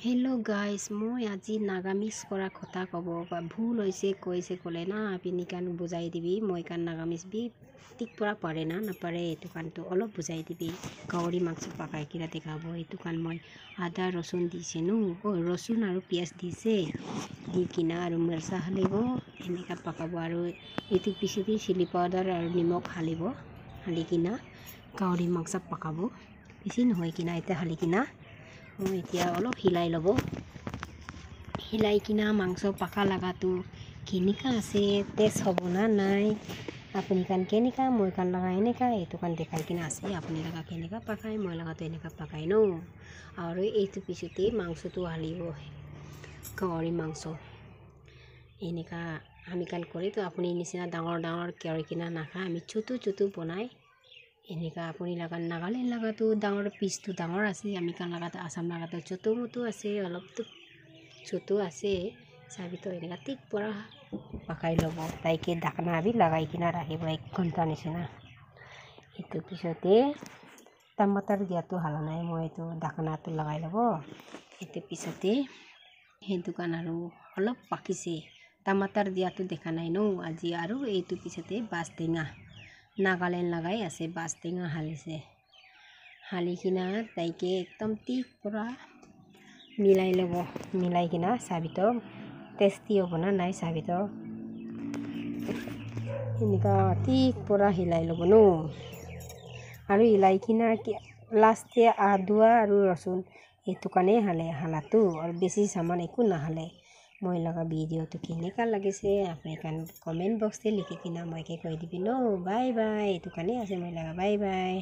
Hello guys মই আজি নাগামিক্স কৰা কথা কব বা ভুল হৈছে কৈছে কলে না আপুনি কান বুজাই দিবি মই কান নাগামিক্স বি ঠিক পৰা পাৰে না নাপাৰে এটো কানটো অলপ বুজাই দিবি গাউৰি মাংস পাকাই কিৰা দেখাব এটো কান মই আদা ৰসুন দিছে নো ৰসুন আৰু পিয়াজ দিছে দি কিনা আৰু মৰচা হালিব এনেকা পাকাব আৰু এটো পিছতে চিলি পাউডাৰ আৰু নিমখ হালিব হালি কিনা গাউৰি মাংস পাকাব বেছি নহয় কিনা এটা হালি কিনা এতিয়া অলপ হিলাই লব হিলাই কিনা মাংস পাকা লাগাটো কেনেকা আছে টেষ্ট হ'ব না নাই আপুনি কান কেনেকা মই কান লাগা এনেকা এটো কান দেখাই কিনা আছে আপুনি লাগা কেনেকা পাকাই মই লাগাটো এনেকা পাকাই ন আৰু এইটো পিছতে মাংসটো হালিব গাউৰি মাংস এনেকা আমি কান কৰি তো আপুনি নিচিনা ডাঙৰ ডাঙৰ কৰি কিনা নাখা আমি ছোটো ছোটো বনাই এনেকা আপুনি লাগা নাগালেণ্ড লাগাটো ডাঙৰ পিসটো ডাঙৰ আছে আমি কান লাগাটো আসাম লাগাটো ছোটো মতো আছে অলপ তো ছোটো আছে সাবিতো এনেকা ঠিক পৰা পাকাই লব তাইকে ঢাকনা বি লাগাই কিনা ৰাখিব 1 ঘণ্টা নিচিনা এটো পিছতে টমাটাৰ দিয়াটো হালা নাই মই এটো ঢাকনাটো লগাই লব এটো পিছতে হে দোকান আৰু অলপ পাকিছে টমাটাৰ দিয়াটো দেখা নাই ন আজি আৰু এইটো পিছতে বাস্তেঙা নাগালেণ্ড লাগাই আছে বাস্তেঙা হালিছে হালি কিনা তাইকে একদম ঠিক পৰা মিলাই লব মিলাই কিনা সাবিতো টেস্টি হ'ব না নাই সাবিতো এনেকা ঠিক পৰা হিলাই লব ন আৰু হিলাই কিনা লাষ্টে আদুৱা আৰু ৰসুন এটো কানে হালাটো আৰু বেছি সামান একো নাহালে মই লগা ভিডিওটো কেনেকা লাগিছে আপুনি কান কমেন্ট বক্সতে লিখি কিনা মইকে কৈ দিবি ন বাই বাই এটো কানে আছে মই লগা বাই বাই।